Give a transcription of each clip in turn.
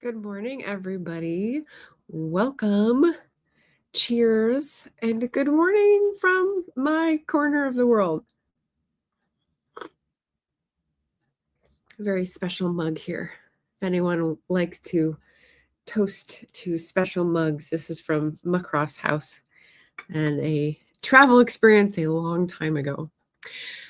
Good morning, everybody. Welcome. Cheers. And good morning from my corner of the world. A very special mug here. If anyone likes to toast to special mugs, this is from Macross House and a travel experience a long time ago.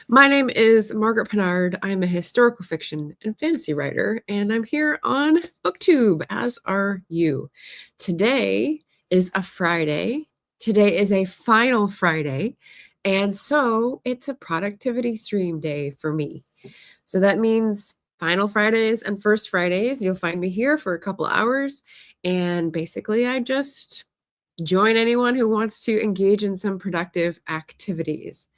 My name is Margaret Pennard. I'm a historical fiction and fantasy writer, and I'm here on Booktube, as are you. Today is a Friday. Today is a final Friday, and so it's a productivity stream day for me. So that means final Fridays and first Fridays, you'll find me here for a couple hours, and basically I just join anyone who wants to engage in some productive activities.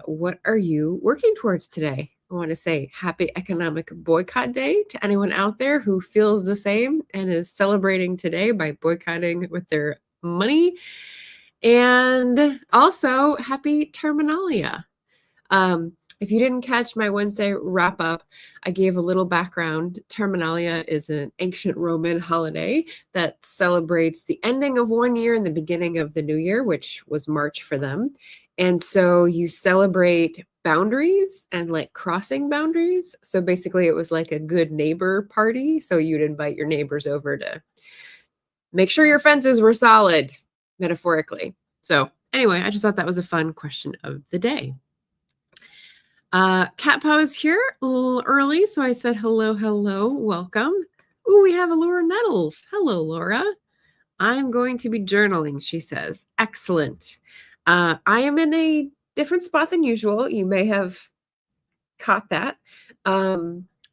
What are you working towards today? I want to say happy economic boycott day to anyone out there who feels the same and is celebrating today by boycotting with their money. And also happy Terminalia. If you didn't catch my Wednesday wrap up, I gave a little background. Terminalia is an ancient Roman holiday that celebrates the ending of one year and the beginning of the new year, which was March for them. And so you celebrate boundaries and like crossing boundaries. So basically it was like a good neighbor party. So you'd invite your neighbors over to make sure your fences were solid, metaphorically. So anyway, I just thought that was a fun question of the day. Cat Paw is here a little early, so I said hello, welcome. Ooh, we have a Laura Nettles. Hello, Laura. I'm going to be journaling, she says. Excellent. I am in a different spot than usual. You may have caught that.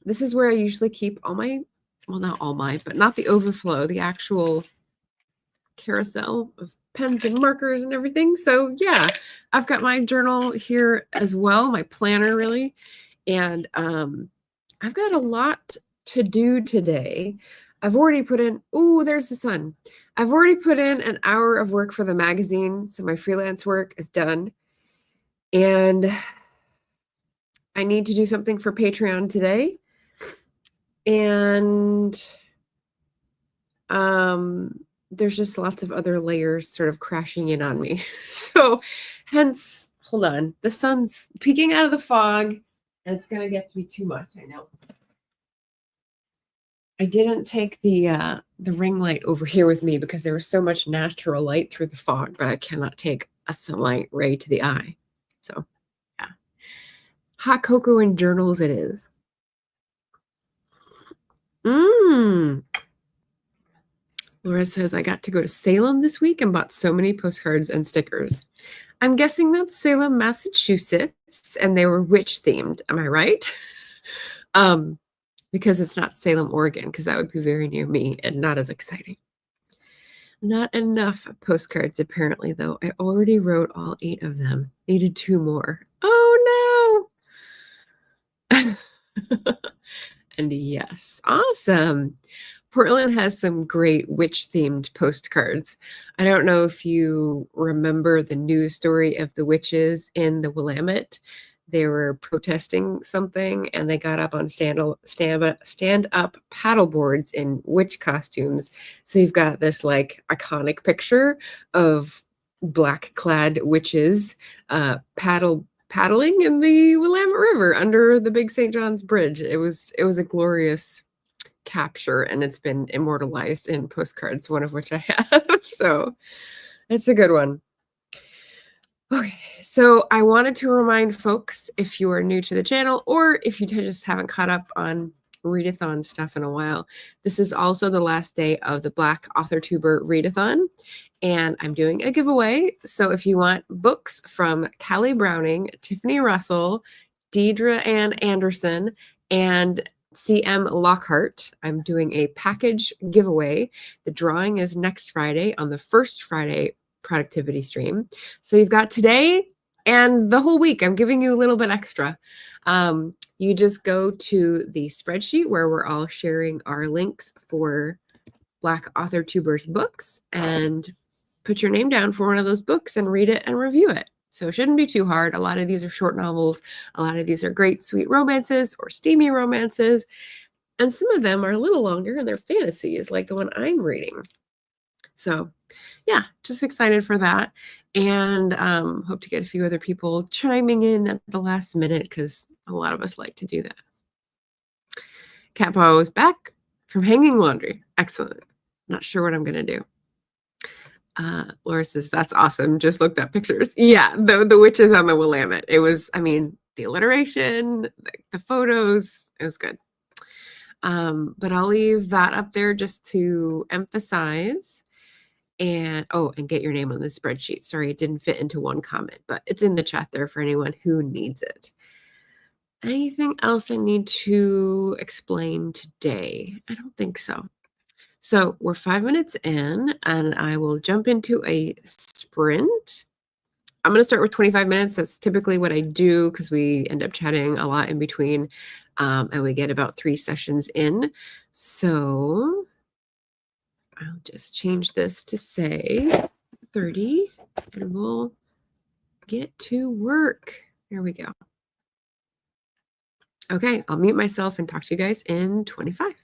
This is where I usually keep all my, well, not all my, but not the overflow, the actual carousel of pens and markers and everything. So yeah, I've got my journal here as well, my planner really. And I've got a lot to do today. I've already put in, ooh, there's the sun. I've already put in an hour of work for the magazine. So my freelance work is done. And I need to do something for Patreon today. And there's just lots of other layers sort of crashing in on me. So hence, hold on, the sun's peeking out of the fog and it's going to get to be too much, I know. I didn't take the ring light over here with me because there was so much natural light through the fog, but I cannot take a sunlight ray to the eye. So yeah, hot cocoa and journals it is. Laura says, I got to go to Salem this week and bought so many postcards and stickers. I'm guessing that's Salem, Massachusetts, and they were witch themed. Am I right? Because it's not Salem, Oregon, because that would be very near me and not as exciting. Not enough postcards, apparently, though. I already wrote all 8 of them. Needed 2 more. Oh, no! And yes, awesome. Portland has some great witch-themed postcards. I don't know if you remember the news story of the witches in the Willamette. They were protesting something and they got up on stand-up paddle boards in witch costumes. So you've got this like iconic picture of black-clad witches paddling in the Willamette River under the big St. John's Bridge. It was a glorious capture and it's been immortalized in postcards, one of which I have. So it's a good one. Okay, so I wanted to remind folks, if you are new to the channel or if you just haven't caught up on readathon stuff in a while, this is also the last day of the Black AuthorTuber readathon, and I'm doing a giveaway. So if you want books from Callie Browning, Tiffany Russell, Deidre Ann Anderson, and C.M. Lockhart, I'm doing a package giveaway. The drawing is next Friday on the first Friday productivity stream. So you've got today and the whole week. I'm giving you a little bit extra. You just go to the spreadsheet where we're all sharing our links for Black AuthorTubers books and put your name down for one of those books and read it and review it. So it shouldn't be too hard. A lot of these are short novels. A lot of these are great, sweet romances or steamy romances. And some of them are a little longer and they're fantasies, like the one I'm reading. So yeah, just excited for that. And hope to get a few other people chiming in at the last minute because a lot of us like to do that. Cat Paw is back from hanging laundry. Excellent. Not sure what I'm going to do. Laura says, that's awesome. Just looked up pictures. Yeah, the witches on the Willamette. It was, I mean, the alliteration, the photos, it was good. But I'll leave that up there just to emphasize. And and get your name on the spreadsheet. Sorry, it didn't fit into one comment, but it's in the chat there for anyone who needs it. Anything else I need to explain today? I don't think so. So we're 5 minutes in, and I will jump into a sprint. I'm going to start with 25 minutes. That's typically what I do because we end up chatting a lot in between, and we get about 3 sessions in. So I'll just change this to say 30, and we'll get to work. There we go. Okay, I'll mute myself and talk to you guys in 25.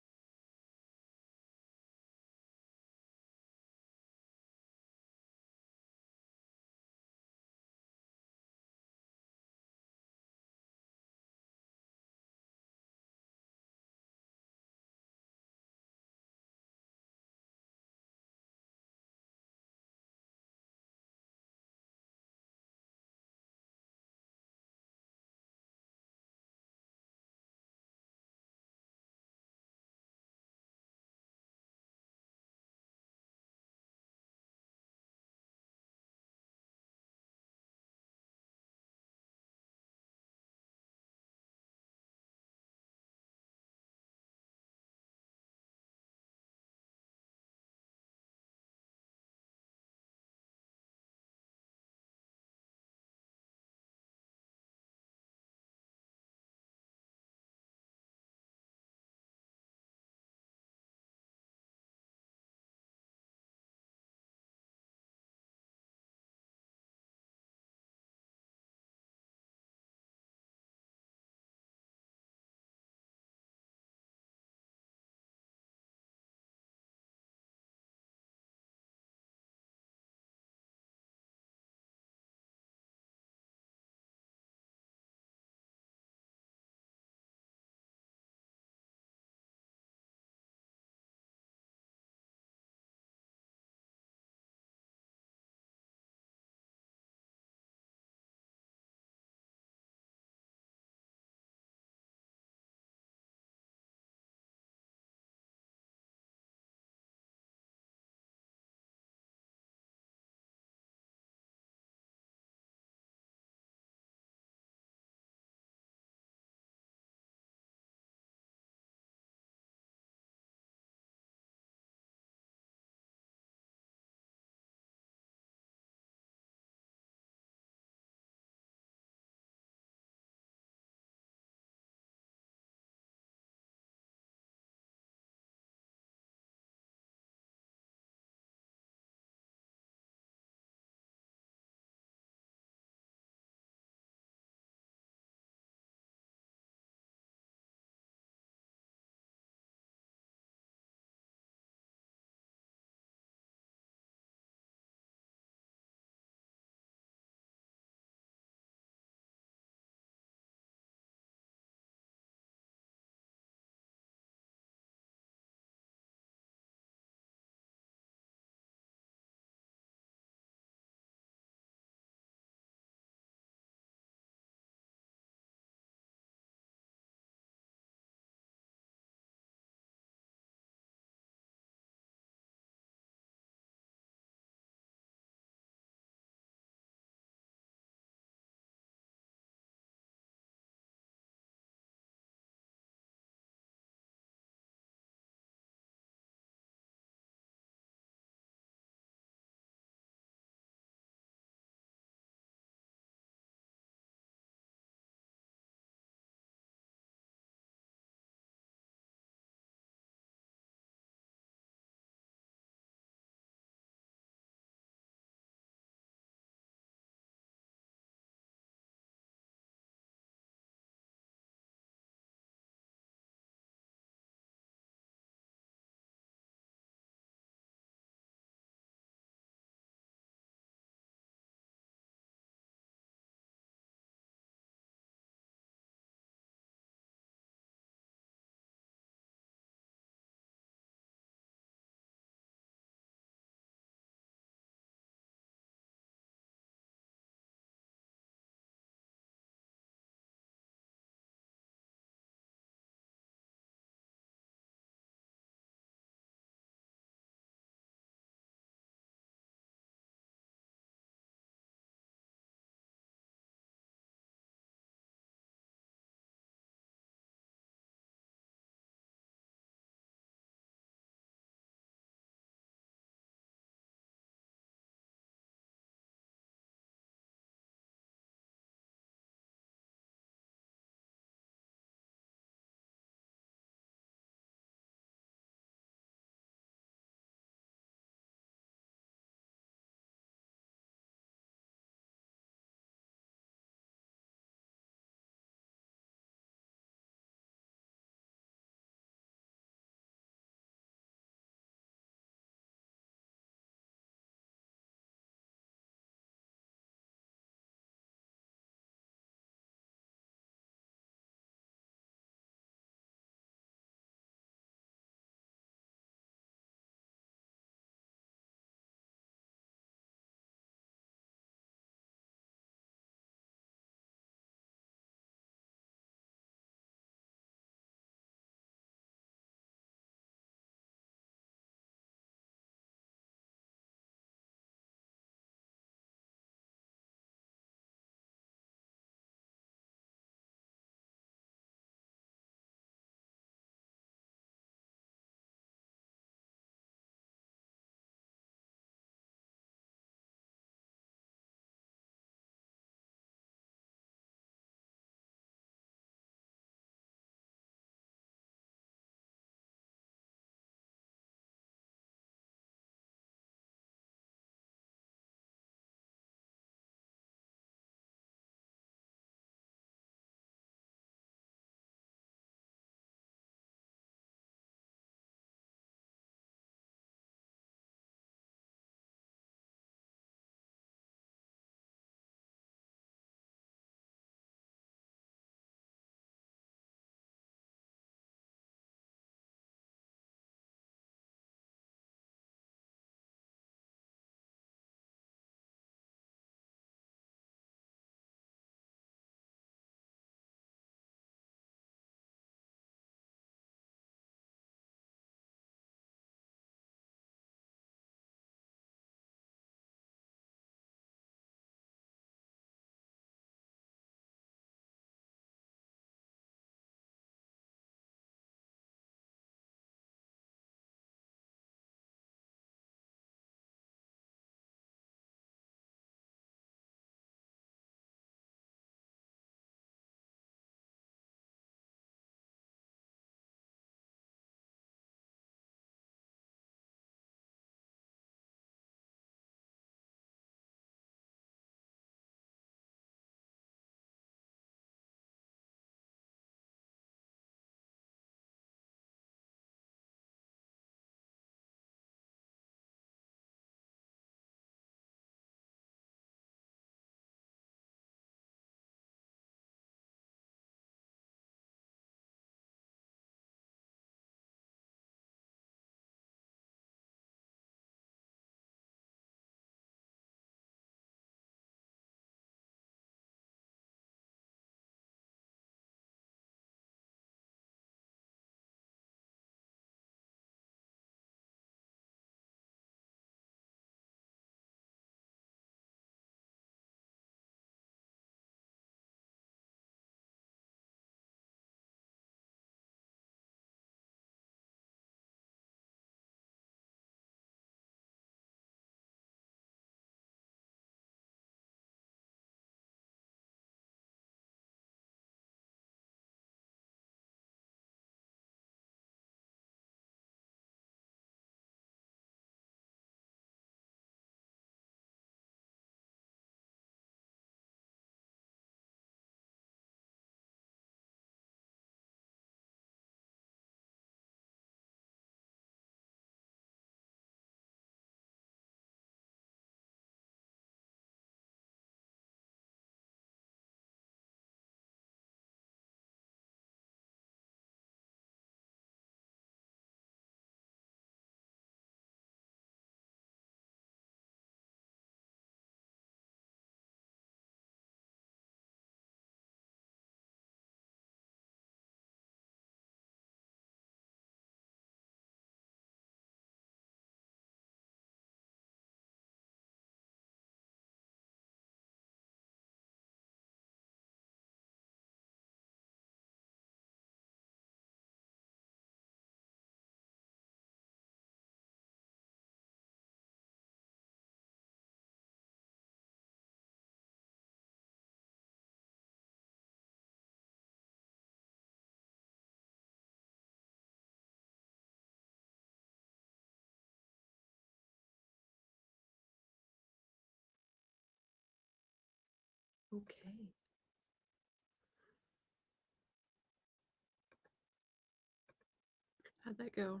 How'd that go?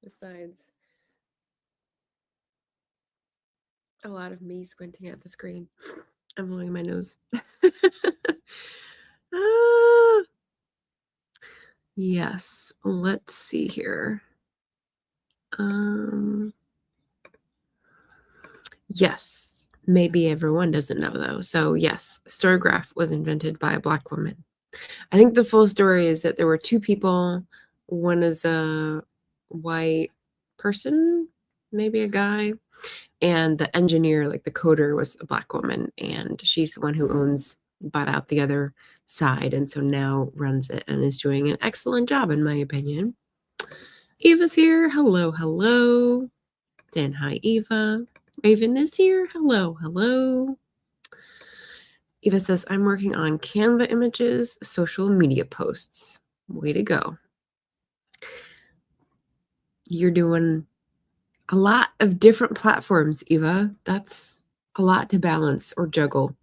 Besides a lot of me squinting at the screen. I'm blowing my nose. Ah, yes, let's see here. Yes, maybe everyone doesn't know though. So yes, Storygraph was invented by a Black woman. I think the full story is that there were two people. One is a white person, maybe a guy, and the engineer, like the coder, was a Black woman, and she's the one who bought out the other side, and so now runs it and is doing an excellent job, in my opinion. Eva's here. Hello, hello. Then hi, Eva. Raven is here. Hello, hello. Eva says, I'm working on Canva images, social media posts. Way to go. You're doing a lot of different platforms, Eva. That's a lot to balance or juggle.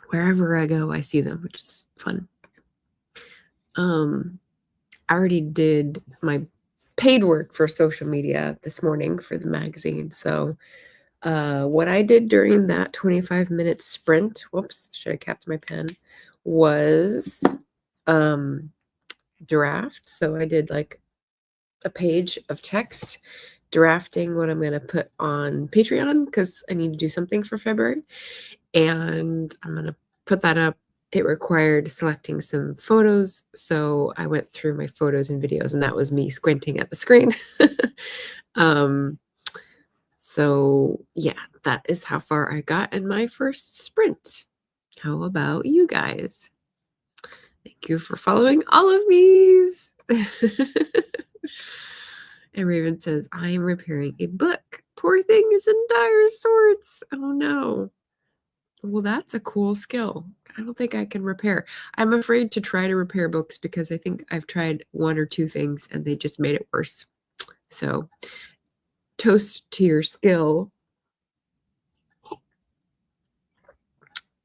Wherever I go, I see them, which is fun. I already did my paid work for social media this morning for the magazine. So what I did during that 25-minute sprint, whoops, should have kept my pen, was draft. So I did like a page of text drafting what I'm going to put on Patreon because I need to do something for February. And I'm going to put that up. It required selecting some photos. So I went through my photos and videos, and that was me squinting at the screen. So yeah, that is how far I got in my first sprint. How about you guys? Thank you for following all of these. And Raven says, I am repairing a book. Poor thing is in dire sorts. Oh no. Well, that's a cool skill. I don't think I can repair. I'm afraid to try to repair books because I think I've tried one or two things and they just made it worse. So, toast to your skill.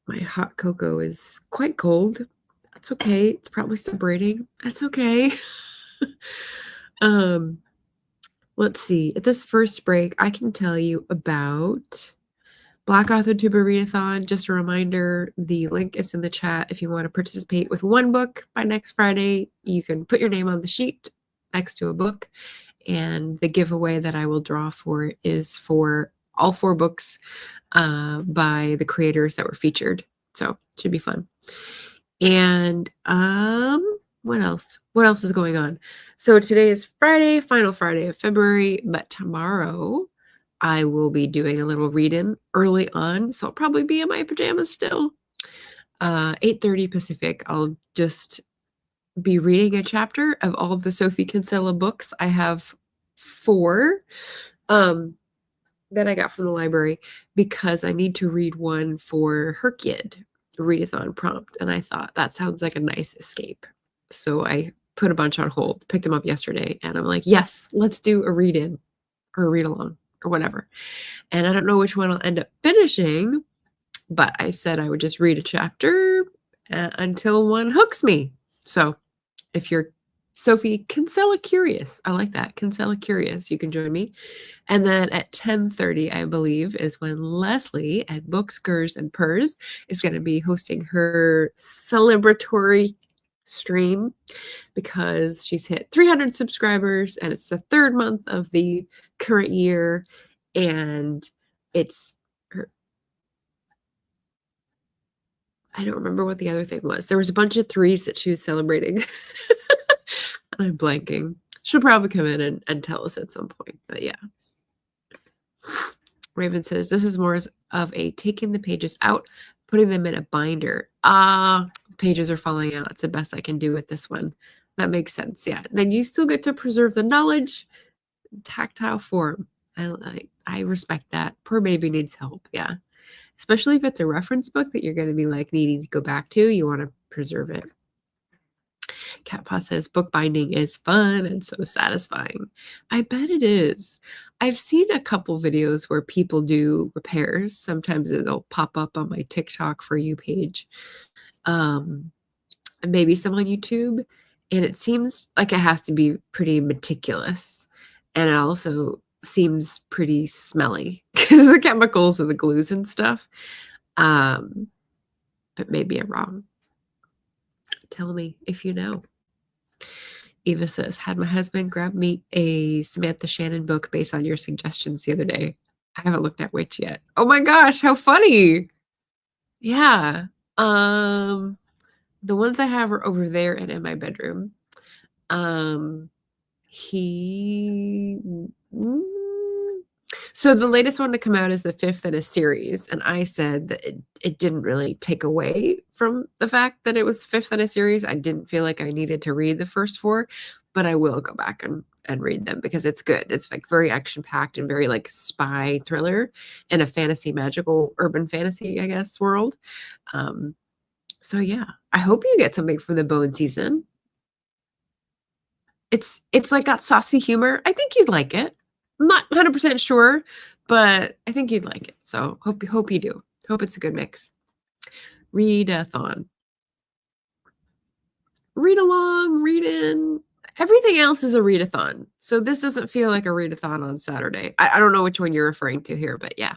My hot cocoa is quite cold. That's okay. It's probably separating. That's okay. Let's see. At this first break, I can tell you about Black Author Tuber Readathon. Just a reminder, the link is in the chat. If you want to participate with one book by next Friday, you can put your name on the sheet next to a book. And the giveaway that I will draw for is for all 4 books by the creators that were featured. So it should be fun. And what else? What else is going on? So today is Friday, final Friday of February, but tomorrow I will be doing a little read-in early on, so I'll probably be in my pajamas still. 8:30 Pacific, I'll just be reading a chapter of all of the Sophie Kinsella books. I have 4 that I got from the library because I need to read one for Herkyid readathon prompt, and I thought that sounds like a nice escape. So I put a bunch on hold, picked them up yesterday, and I'm like, yes, let's do a read-in or a read-along or whatever. And I don't know which one I'll end up finishing, but I said I would just read a chapter until one hooks me. So if you're Sophie Kinsella curious, I like that, Kinsella curious, you can join me. And then at 10:30, I believe, is when Leslie at Books, Gers, and Purrs is going to be hosting her celebratory stream because she's hit 300 subscribers and it's the 3rd month of the current year, and it's her. I don't remember what the other thing was. There was a bunch of 3s that she was celebrating. I'm blanking. She'll probably come in and tell us at some point, but yeah. Raven says, this is more of a taking the pages out, putting them in a binder. Pages are falling out. It's the best I can do with this one. That makes sense. Yeah. Then you still get to preserve the knowledge, tactile form. I respect that. Poor baby needs help. Yeah. Especially if it's a reference book that you're going to be like needing to go back to. You want to preserve it. Cat Paw says bookbinding is fun and so satisfying. I bet it is. I've seen a couple videos where people do repairs. Sometimes it'll pop up on my TikTok For You page. and maybe some on YouTube. And it seems like it has to be pretty meticulous. And it also seems pretty smelly because the chemicals and the glues and stuff. But maybe I'm wrong. Tell me if you know. Eva says, had my husband grab me a Samantha Shannon book based on your suggestions the other day. I haven't looked at which yet. Oh my gosh, how funny. Yeah. Um, the ones I have are over there and in my bedroom. Um, he mm, so the latest one to come out is the 5th in a series, and I said that it didn't really take away from the fact that it was 5th in a series. I didn't feel like I needed to read the first 4, but I will go back and read them because it's good. It's like very action-packed and very like spy thriller in a fantasy, magical, urban fantasy, I guess, world. So yeah, I hope you get something from the Bone season. It's like got saucy humor. I think you'd like it. I'm not 100% sure, but I think you'd like it. So hope you do. Hope it's a good mix. Read-a-thon. Read along, read in. Everything else is a read-a-thon. So this doesn't feel like a read-a-thon on Saturday. I don't know which one you're referring to here, but yeah.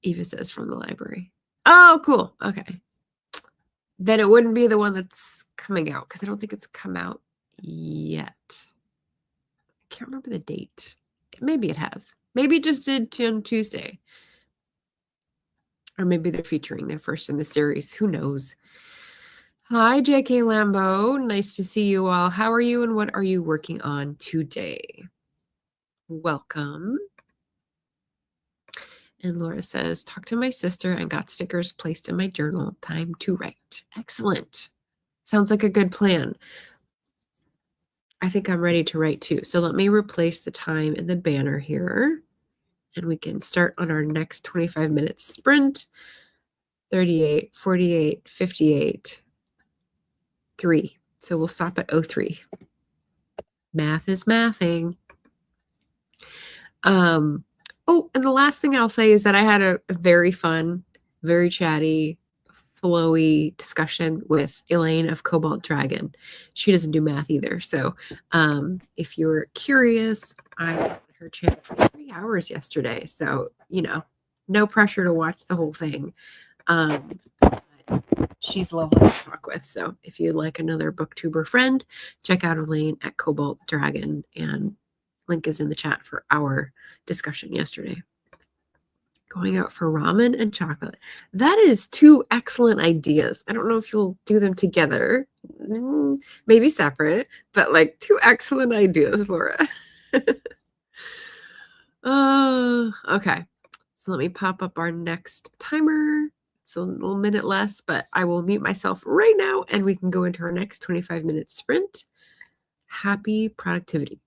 Eva says from the library. Oh, cool. Okay. Then it wouldn't be the one that's coming out because I don't think it's come out yet. I can't remember the date. Maybe it has. Maybe it just did on Tuesday. Or maybe they're featuring their first in the series. Who knows? Hi, JK Lambo. Nice to see you all. How are you and what are you working on today? Welcome. And Laura says, talk to my sister and got stickers placed in my journal. Time to write. Excellent. Sounds like a good plan. I think I'm ready to write too. So let me replace the time in the banner here. And we can start on our next 25-minute sprint. 38, 48, 58, 3. So we'll stop at 03. Math is mathing. Oh, and the last thing I'll say is that I had a very fun, very chatty, flowy discussion with Elaine of Cobalt Dragon. She doesn't do math either. So if you're curious, I had her chat for 3 hours yesterday. So, no pressure to watch the whole thing. She's lovely to talk with. So if you'd like another booktuber friend, check out Elaine at Cobalt Dragon, and link is in the chat for our discussion yesterday. Going out for ramen and chocolate. That is 2 excellent ideas. I don't know if you'll do them together, maybe separate, but like 2 excellent ideas, Laura. Okay. So let me pop up our next timer. It's a little minute less, but I will mute myself right now and we can go into our next 25-minute sprint. Happy productivity.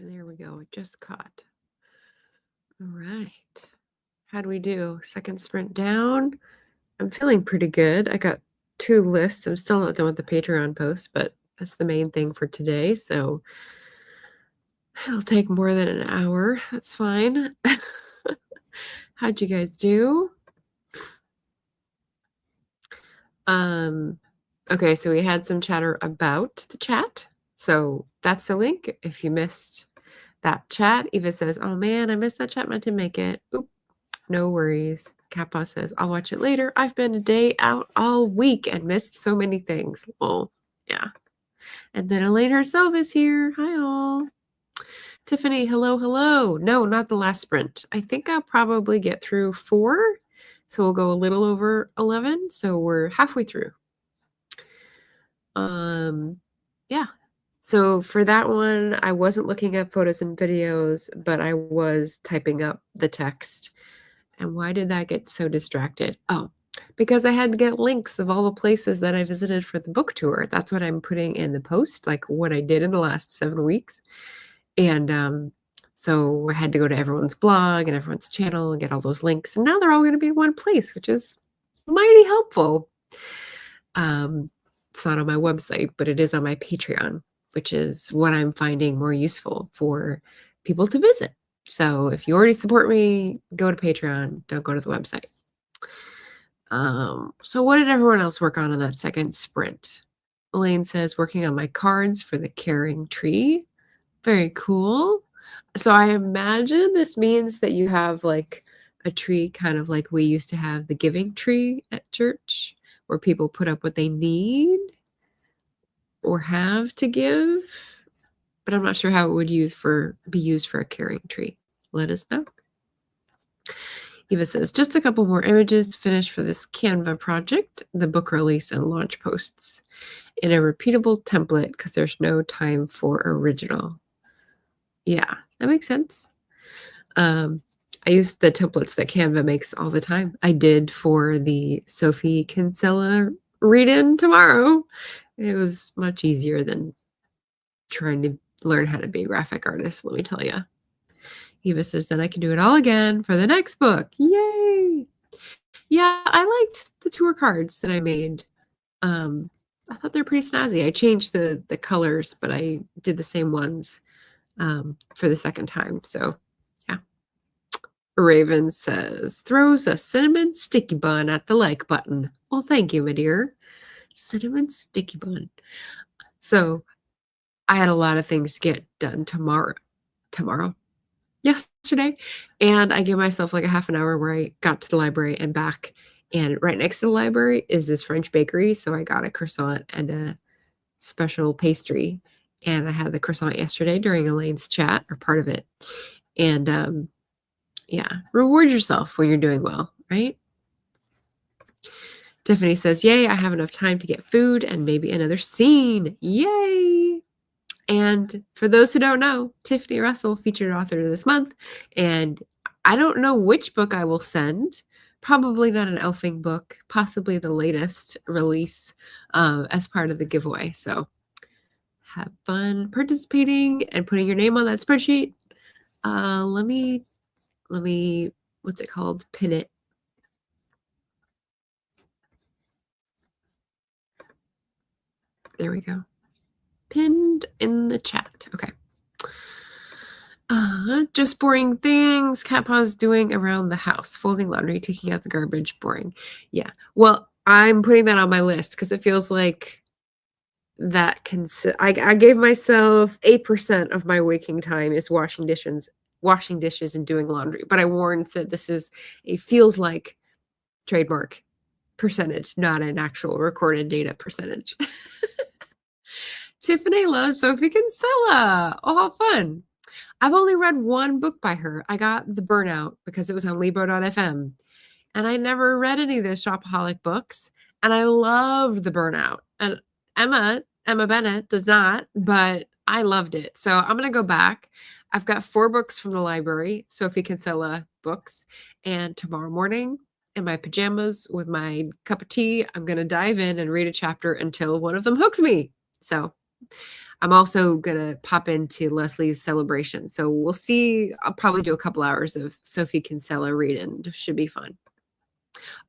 There we go. It just caught. All right. How do we do? Second sprint down. I'm feeling pretty good. I got 2 lists. I'm still not done with the Patreon post, but that's the main thing for today. So it'll take more than an hour. That's fine. How'd you guys do? Okay, so we had some chatter about the chat. So that's the link. If you missed that chat, Eva says, oh man, I missed that chat, meant to make it. Oop, no worries. Kappa says, I'll watch it later. I've been a day out all week and missed so many things. Well, yeah. And then Elaine herself is here. Hi all. Tiffany, hello, hello. No, not the last sprint. I think I'll probably get through 4. So we'll go a little over 11. So we're halfway through. Yeah. So for that one, I wasn't looking at photos and videos, but I was typing up the text. And why did that get so distracted? Oh, because I had to get links of all the places that I visited for the book tour. That's what I'm putting in the post, like what I did in the last 7 weeks. And so I had to go to everyone's blog and everyone's channel and get all those links. And now they're all going to be in one place, which is mighty helpful. It's not on my website, but it is on my Patreon, which is what I'm finding more useful for people to visit. So if you already support me, go to Patreon. Don't go to the website. So what did everyone else work on in that second sprint? Elaine says, working on my cards for the caring tree. Very cool. So I imagine this means that you have like a tree kind of like we used to have the giving tree at church, where people put up what they need or have to give. But I'm not sure how it would be used for a caring tree. Let us know. Eva says, just a couple more images to finish for this Canva project, the book release and launch posts in a repeatable template because there's no time for original. Yeah, that makes sense. I use the templates that Canva makes all the time. I did for the Sophie Kinsella read-in tomorrow. It was much easier than trying to learn how to be a graphic artist, let me tell you. Eva says, then I can do it all again for the next book. Yay! Yeah, I liked the tour cards that I made. I thought they're pretty snazzy. I changed the colors, but I did the same ones for the second time. So, yeah. Raven says, throws a cinnamon sticky bun at the like button. Well, thank you, my dear. Cinnamon sticky bun. So, I had a lot of things to get done yesterday, and I gave myself like a half an hour where I got to the library and back, and right next to the library is this French bakery, so I got a croissant and a special pastry, and I had the croissant yesterday during Elaine's chat, or part of it. And yeah, reward yourself when you're doing well, right? Tiffany says, yay, I have enough time to get food and maybe another scene. Yay! And for those who don't know, Tiffany Russell, featured author this month. And I don't know which book I will send. Probably not an elfing book, possibly the latest release as part of the giveaway. So have fun participating and putting your name on that spreadsheet. Let me, what's it called? Pin it. There we go. Pinned in the chat. Okay. Just boring things. Cat Paw's doing around the house. Folding laundry, taking out the garbage. Boring. Yeah. Well, I'm putting that on my list because it feels like that I gave myself 8% of my waking time is washing dishes and doing laundry. But I warned that it feels like trademark percentage, not an actual recorded data percentage. Tiffany loves Sophie Kinsella. Oh, how fun. I've only read one book by her. I got The Burnout because it was on Libro.fm. And I never read any of the Shopaholic books. And I loved The Burnout. And Emma Bennett does not, but I loved it. So I'm going to go back. I've got 4 books from the library, Sophie Kinsella books. And tomorrow morning, in my pajamas with my cup of tea, I'm going to dive in and read a chapter until one of them hooks me. So I'm also gonna pop into Leslie's celebration. So we'll see. I'll probably do a couple hours of Sophie Kinsella reading. Should be fun.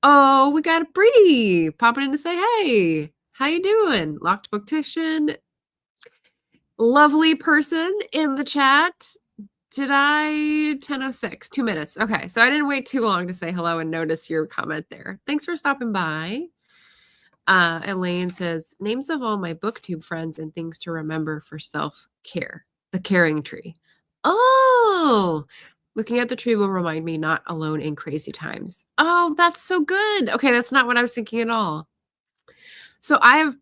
Oh, we got a Bree popping in to say, hey, how you doing? Locked Booktition. Lovely person in the chat. Did I 10:06, 2 minutes. Okay, so I didn't wait too long to say hello and notice your comment there. Thanks for stopping by. Elaine says, names of all my Booktube friends and things to remember for self-care. The caring tree. Oh, looking at the tree will remind me not alone in crazy times. Oh, that's so good. Okay, that's not what I was thinking at all. So I have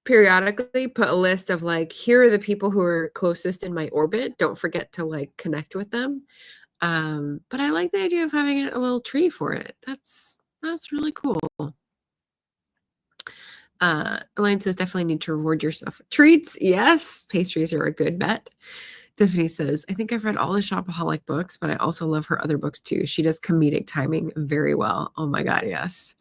periodically put a list of like, here are the people who are closest in my orbit. Don't forget to like connect with them. But I like the idea of having a little tree for it. That's really cool. Elaine says, definitely need to reward yourself with treats. Yes, pastries are a good bet. Tiffany says, I think I've read all the Shopaholic books, but I also love her other books too. She does comedic timing very well. Oh my God, yes.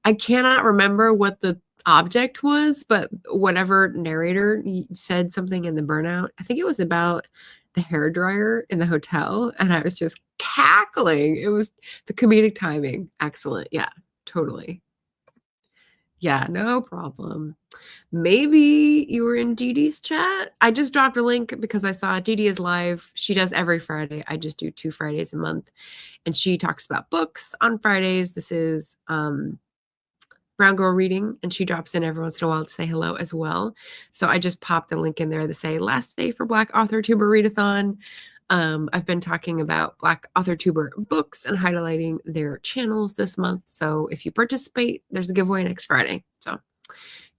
I cannot remember what the object was, but whatever narrator said something in the Burnout, I think it was about the hairdryer in the hotel, and I was just cackling. It was the comedic timing. Excellent. Yeah, totally. Yeah, no problem. Maybe you were in Dee Dee's chat. I just dropped a link because I saw Dee Dee is live. She does every Friday. I just do 2 Fridays a month. And she talks about books on Fridays. This is Brown Girl Reading, and she drops in every once in a while to say hello as well. So I just popped a link in there to say last day for Black Author Tuber Readathon. I've been talking about Black Author Tuber books and highlighting their channels this month. So if you participate, there's a giveaway next Friday. So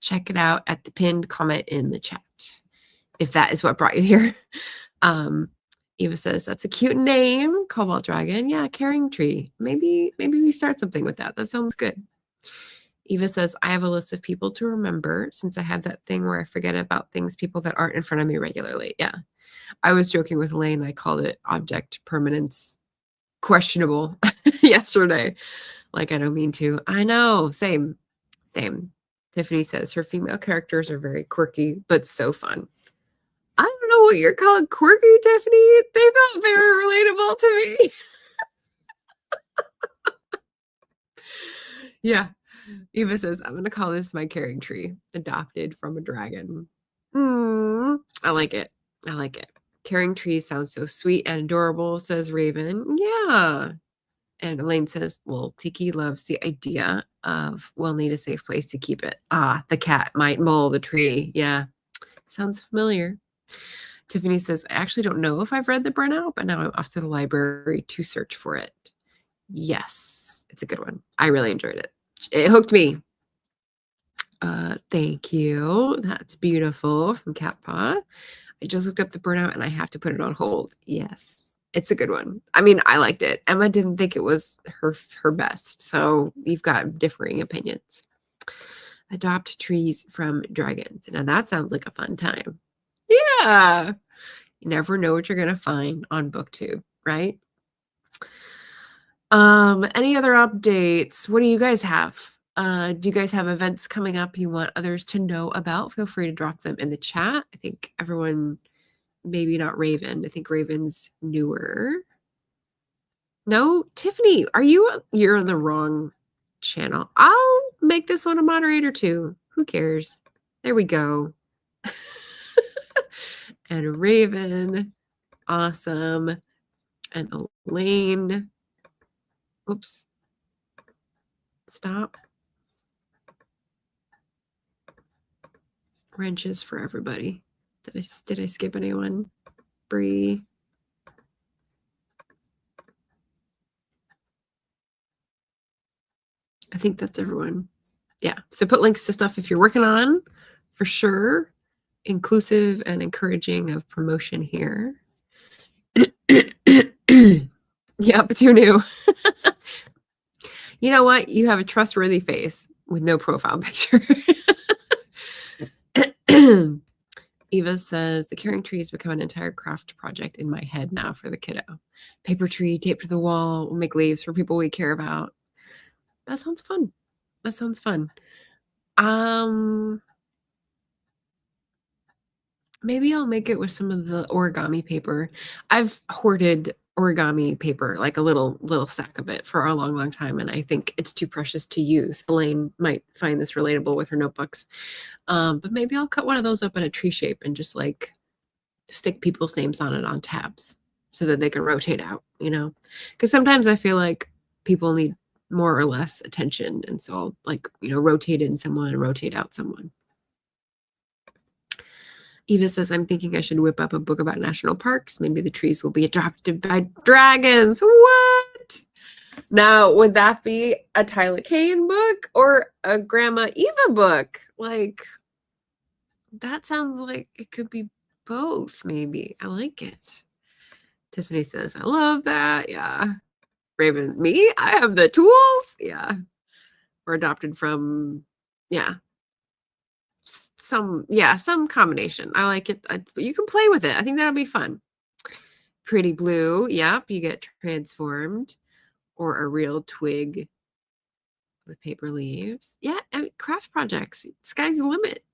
check it out at the pinned comment in the chat, if that is what brought you here. Eva says, that's a cute name, Cobalt Dragon. Yeah, Caring Tree. Maybe we start something with that. That sounds good. Eva says, I have a list of people to remember since I had that thing where I forget about people that aren't in front of me regularly. Yeah. I was joking with Elaine. I called it object permanence questionable yesterday. Like, I don't mean to. I know. Same. Tiffany says her female characters are very quirky, but so fun. I don't know what you're calling quirky, Tiffany. They felt very relatable to me. Yeah. Eva says, I'm going to call this my caring tree, adopted from a dragon. I like it. Caring tree sounds so sweet and adorable, says Raven. Yeah. And Elaine says, well, Tiki loves the idea of we'll need a safe place to keep it. Ah, the cat might maul the tree. Yeah. Sounds familiar. Tiffany says, I actually don't know if I've read The Burnout, but now I'm off to the library to search for it. Yes. It's a good one. I really enjoyed it. It hooked me. Thank you. That's beautiful from Catpaw. I just looked up The Burnout and I have to put it on hold. Yes, it's a good one. I mean, I liked it. Emma didn't think it was her best. So you've got differing opinions. Adopt trees from dragons. Now that sounds like a fun time. Yeah. You never know what you're going to find on Booktube, right? Any other updates? What do you guys have? Do you guys have events coming up you want others to know about? Feel free to drop them in the chat. I think everyone, maybe not Raven. I think Raven's newer. No, Tiffany, you're on the wrong channel. I'll make this one a moderator too. Who cares? There we go. And Raven, awesome. And Elaine. Oops. Stop. Wrenches for everybody. Did I skip anyone? Bree. I think that's everyone. Yeah. So put links to stuff if you're working on, for sure. Inclusive and encouraging of promotion here. Yep, too new. You know what? You have a trustworthy face with no profile picture. Eva says, the caring tree has become an entire craft project in my head now for the kiddo. Paper tree taped to the wall. We'll make leaves for people we care about. That sounds fun. Maybe I'll make it with some of the origami paper. I've hoarded origami paper, like a little stack of it for a long time, and I think it's too precious to use. Elaine might find this relatable with her notebooks. But maybe I'll cut one of those up in a tree shape and just like stick people's names on it on tabs so that they can rotate out, you know? Because sometimes I feel like people need more or less attention, and so I'll like, rotate in someone and rotate out someone. Eva says, I'm thinking I should whip up a book about national parks. Maybe the trees will be adopted by dragons. What? Now, would that be a Tyler Kane book or a Grandma Eva book? Like, that sounds like it could be both, maybe. I like it. Tiffany says, I love that. Yeah. Raven, me? I have the tools. Yeah. We're adopted from, yeah. Some combination. I like it. You can play with it. I think that'll be fun. Pretty blue. Yep. You get transformed, or a real twig with paper leaves. Yeah. Craft projects. Sky's the limit.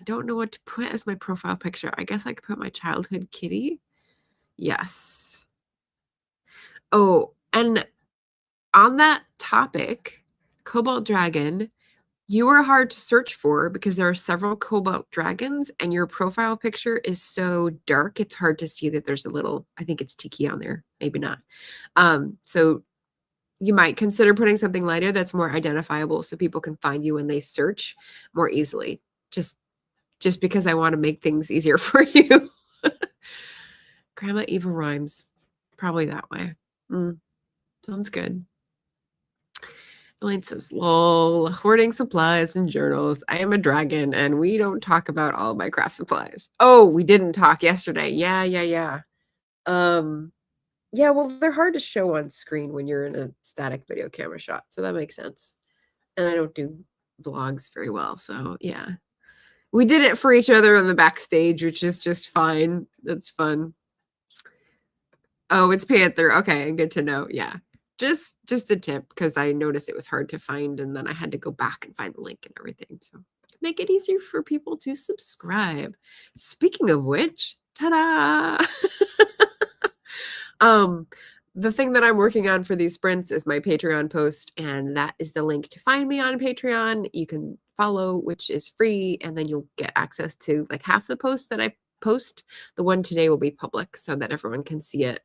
I don't know what to put as my profile picture. I guess I could put my childhood kitty. Yes. Oh, and on that topic, Cobalt Dragon, you are hard to search for because there are several Cobalt Dragons and your profile picture is so dark, it's hard to see that there's a little, I think it's Tiki on there, maybe not. So you might consider putting something lighter that's more identifiable so people can find you when they search more easily. Just because I want to make things easier for you. Grandma Eva rhymes. Probably that way. Sounds good. Elaine says, lol, hoarding supplies and journals. I am a dragon and we don't talk about all my craft supplies. Oh, we didn't talk yesterday. Yeah. Yeah, well, they're hard to show on screen when you're in a static video camera shot. So that makes sense. And I don't do vlogs very well. So yeah. We did it for each other on the backstage, which is just fine. That's fun. Oh, it's Panther. Okay, good to know. Yeah. Just a tip, because I noticed it was hard to find, and then I had to go back and find the link and everything. So make it easier for people to subscribe. Speaking of which, ta-da! The thing that I'm working on for these sprints is my Patreon post, and that is the link to find me on Patreon. You can follow, which is free, and then you'll get access to like half the posts that I post. The one today will be public so that everyone can see it,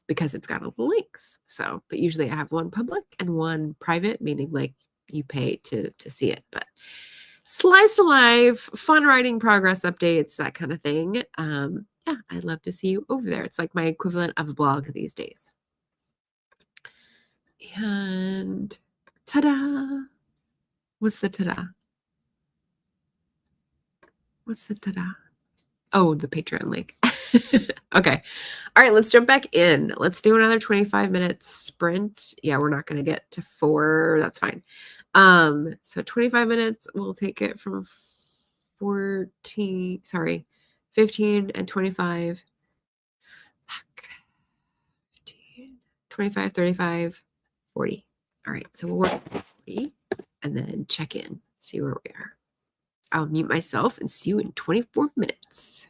because it's got all the links. So, but usually I have one public and one private, meaning like you pay to see it. But slice of life, fun writing progress updates, that kind of thing. Yeah, I'd love to see you over there. It's like my equivalent of a blog these days. And ta-da! What's the ta-da? What's the ta-da? Oh, the Patreon link. Okay. All right, let's jump back in. Let's do another 25-minute sprint. Yeah, we're not going to get to 4. That's fine. So 25 minutes, we'll take it from 15 and 25. 15, 25, 35, 40. All right, so we'll work at 40 and then check in, see where we are. I'll mute myself and see you in 24 minutes.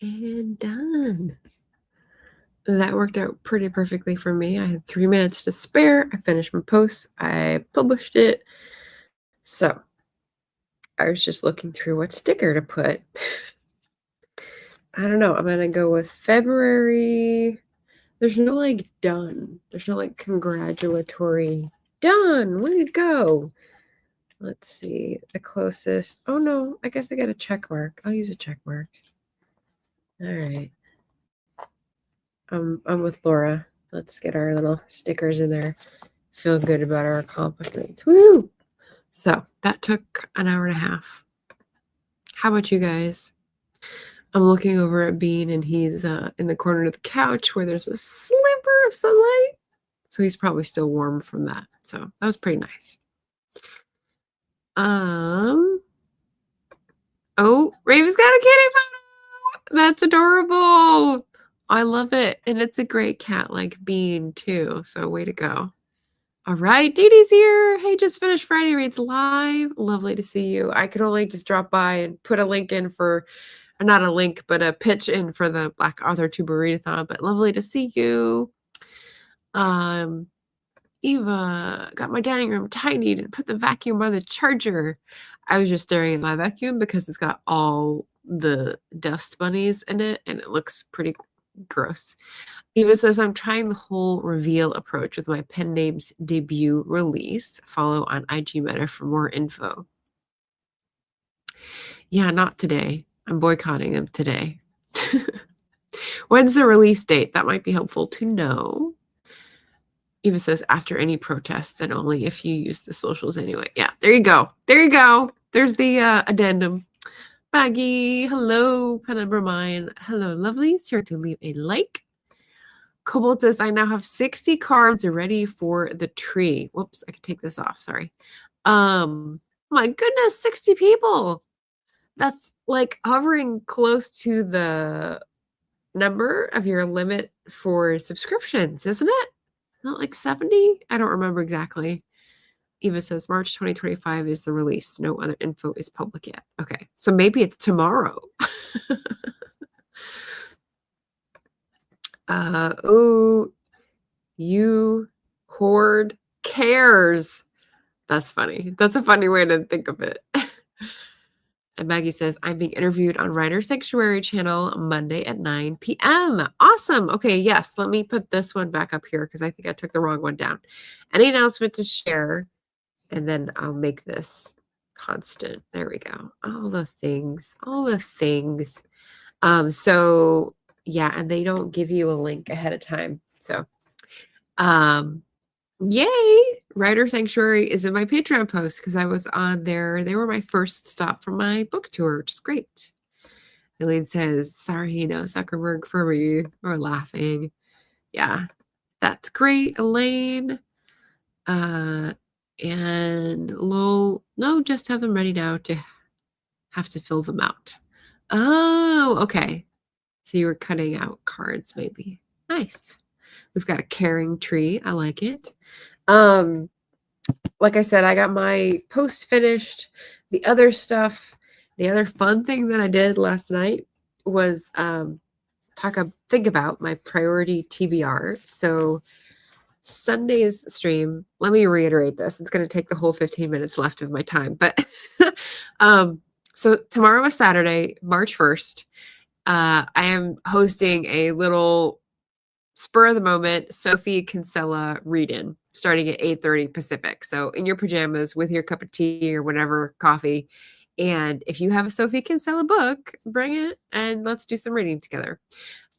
And done. That worked out pretty perfectly for me. I had 3 minutes to spare. I finished my post. I published it. So I was just looking through what sticker to put. I don't know. I'm gonna go with February. There's no like done. There's no like congratulatory done. Way to go. Let's see. The closest. Oh no, I guess I got a check mark. I'll use a check mark. All right. I'm with Laura. Let's get our little stickers in there. Feel good about our accomplishments. Woo! So that took an hour and a half. How about you guys? I'm looking over at Bean, and he's in the corner of the couch where there's a sliver of sunlight. So he's probably still warm from that. So that was pretty nice. Oh, Raven's got a kitty photo. That's adorable. I love it. And it's a great cat like Bean too. So way to go. All right, Dee Dee's here. Hey, just finished Friday Reads Live. Lovely to see you. I could only just drop by and put a link in for, or not a link, but a pitch in for the Black Author Tuber Readathon. But lovely to see you. Eva, got my dining room tidied and put the vacuum by the charger. I was just staring at my vacuum because it's got all the dust bunnies in it and it looks pretty gross. Eva says, I'm trying the whole reveal approach with my pen name's debut release. Follow on IG Meta for more info. Yeah, not today. I'm boycotting them today. When's the release date? That might be helpful to know. Eva says, after any protests and only if you use the socials anyway. Yeah, there you go. There you go. There's the addendum. Maggie, hello. Penumbra Mine. Hello, lovelies. Here to leave a like. Cobalt says, I now have 60 cards ready for the tree. Whoops, I could take this off. Sorry. My goodness, 60 people. That's like hovering close to the number of your limit for subscriptions, isn't it? Not like 70? I don't remember exactly. Eva says March 2025 is the release. No other info is public yet. Okay, so maybe it's tomorrow. Oh, you hoard cares. That's funny. That's a funny way to think of it. And Maggie says, I'm being interviewed on Writer Sanctuary channel Monday at 9 p.m. Awesome. Okay, yes. Let me put this one back up here because I think I took the wrong one down. Any announcement to share? And then I'll make this constant. There we go. All the things. All the things. So yeah, and they don't give you a link ahead of time. So yay! Writer Sanctuary is in my Patreon post because I was on there. They were my first stop from my book tour, which is great. Elaine says, sorry, no Zuckerberg for me. We're laughing. Yeah, that's great, Elaine. And Lowell, no, just have them ready now to have to fill them out. Oh, okay. So you were cutting out cards, maybe. Nice. We've got a caring tree. I like it. Like I said, I got my post finished. The other stuff, the other fun thing that I did last night was think about my priority TBR. So Sunday's stream, let me reiterate this. It's going to take the whole 15 minutes left of my time. But so tomorrow is Saturday, March 1st. I am hosting a little spur of the moment Sophie Kinsella read-in starting at 8:30 Pacific. So in your pajamas with your cup of tea or whatever, coffee. And if you have a Sophie Kinsella book, bring it and let's do some reading together.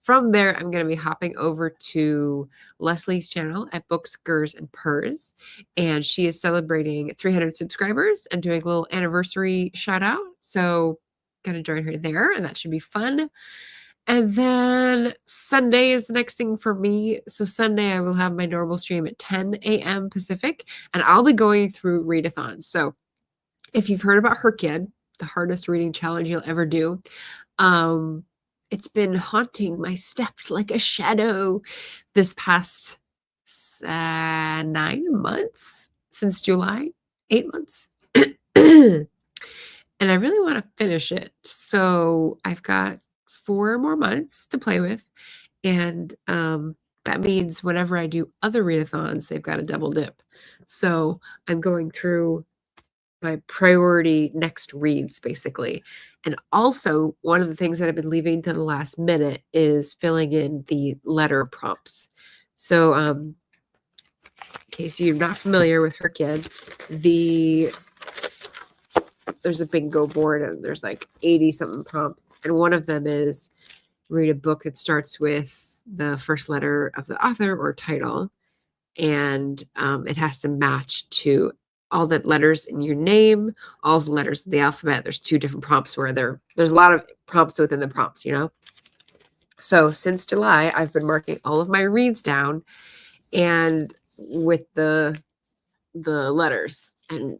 From there, I'm going to be hopping over to Leslie's channel at Books, Gers, and Purrs. And she is celebrating 300 subscribers and doing a little anniversary shout out. So going to join her there, and that should be fun. And then Sunday is the next thing for me. So Sunday, I will have my normal stream at 10 a.m. Pacific, and I'll be going through readathons. So if you've heard about Herkid, the hardest reading challenge you'll ever do, it's been haunting my steps like a shadow this past 9 months since July, 8 months. And I really want to finish it. So I've got 4 more months to play with. And that means whenever I do other readathons, they've got a double dip. So I'm going through my priority next reads, basically. And also, one of the things that I've been leaving to the last minute is filling in the letter prompts. So, in case you're not familiar with Her Kid, there's a bingo board and there's like 80 something prompts. And one of them is read a book that starts with the first letter of the author or title. And it has to match to all the letters in your name, all the letters of the alphabet. There's 2 different prompts where there's a lot of prompts within the prompts, you know? So since July, I've been marking all of my reads down and with the letters.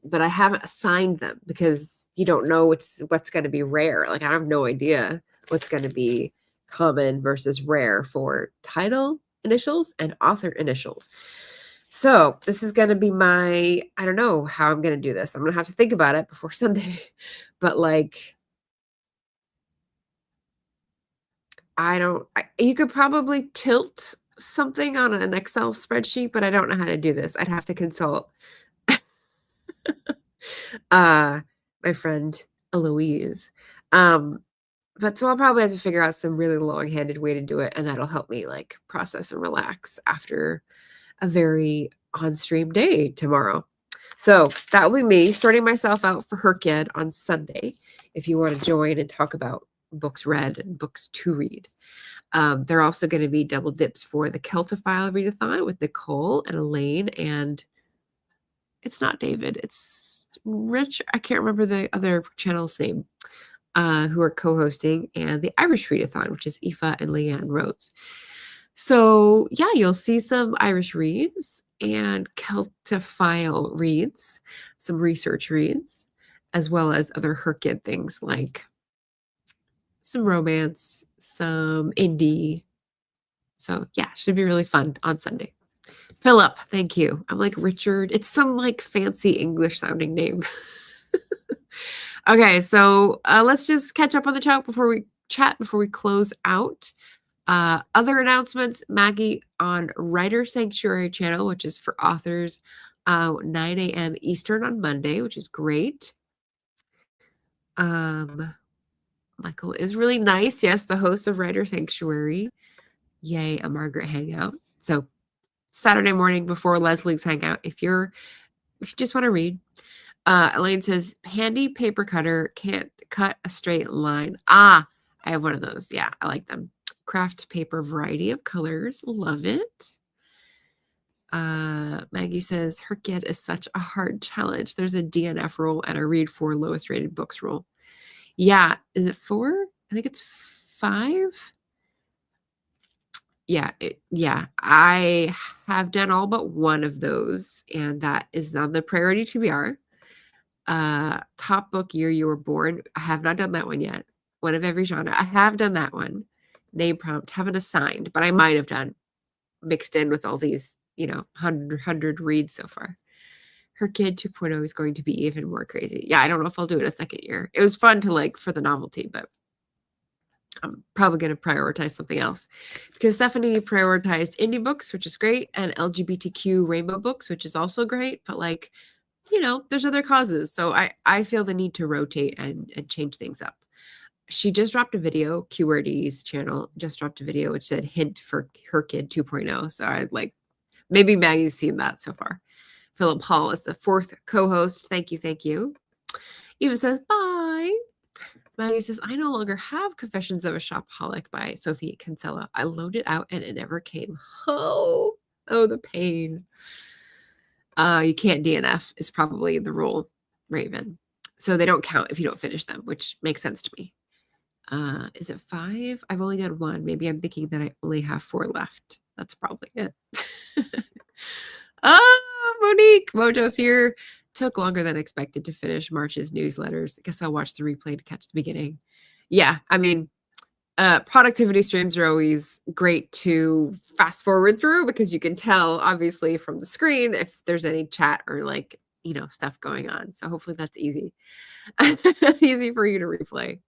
But I haven't assigned them because you don't know what's going to be rare. Like I have no idea what's going to be common versus rare for title initials and author initials. So this is going to be I don't know how I'm going to do this. I'm going to have to think about it before Sunday. But like, you could probably tilt something on an Excel spreadsheet, but I don't know how to do this. I'd have to consult my friend Eloise. But so I'll probably have to figure out some really long-handed way to do it, and that'll help me like process and relax after a very on-stream day tomorrow. So that will be me sorting myself out for Her Kid on Sunday. If you want to join and talk about books read and books to read. There are also going to be double dips for the Celtophile readathon with Nicole and Elaine, and it's not David, it's Rich. I can't remember the other channel's name, who are co-hosting, and the Irish readathon, which is Aoife and Leanne Rhodes. So yeah, you'll see some Irish reads and Celtophile reads, some research reads, as well as other Her Kid things like some romance, some indie. So yeah, should be really fun on Sunday. Philip, thank you. I'm like Richard. It's some like fancy English sounding name. Okay, so let's just catch up on the chat before we close out. Other announcements, Maggie on Writer Sanctuary channel, which is for authors, 9 a.m. Eastern on Monday, which is great. Michael is really nice. Yes, the host of Writer Sanctuary. Yay, a Margaret hangout. So Saturday morning before Leslie's hangout, if you just want to read. Elaine says, handy paper cutter, can't cut a straight line. I have one of those. Yeah, I like them. Craft paper, variety of colors. Love it. Maggie says, Her Kid is such a hard challenge. There's a DNF rule and a read 4 lowest rated books rule. Yeah, is it 4? I think it's 5. Yeah, I have done all but one of those, and that is on the priority TBR. Top book year you were born. I have not done that one yet. One of every genre. I have done that one. Name prompt, haven't assigned, but I might have done mixed in with all these, 100 reads so far. Her Kid 2.0 is going to be even more crazy. Yeah, I don't know if I'll do it a second year. It was fun to for the novelty, but I'm probably going to prioritize something else because Stephanie prioritized indie books, which is great, and LGBTQ rainbow books, which is also great. But there's other causes. So I feel the need to rotate and change things up. She just dropped a video, QWordE's channel just dropped a video, which said hint for Her Kid 2.0. So I'd maybe Maggie's seen that so far. Philip Hall is the 4th co-host. Thank you. Thank you. Eva says, bye. Maggie says, I no longer have Confessions of a Shopaholic by Sophie Kinsella. I loaned it out and it never came. Oh, the pain. You can't DNF is probably the rule, Raven. So they don't count if you don't finish them, which makes sense to me. Is it 5? I've only done 1. Maybe I'm thinking that I only have 4 left. That's probably it. Monique, Mojo's here. Took longer than expected to finish March's newsletters. I guess I'll watch the replay to catch the beginning. Yeah, I mean, productivity streams are always great to fast forward through because you can tell, obviously, from the screen if there's any chat or stuff going on. So hopefully that's easy. Easy for you to replay.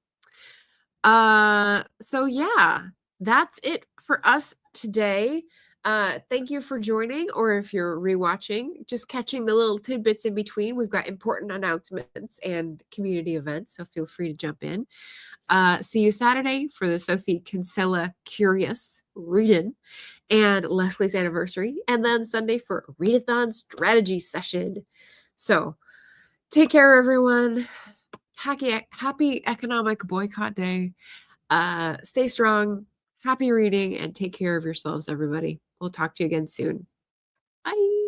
So yeah, that's it for us today. Thank you for joining, or if you're rewatching, just catching the little tidbits in between. We've got important announcements and community events, so feel free to jump in. See you Saturday for the Sophie Kinsella Curious Read-In and Leslie's anniversary, and then Sunday for a readathon strategy session. So take care, everyone. Happy Economic Boycott Day. Stay strong, happy reading, and take care of yourselves, everybody. We'll talk to you again soon. Bye.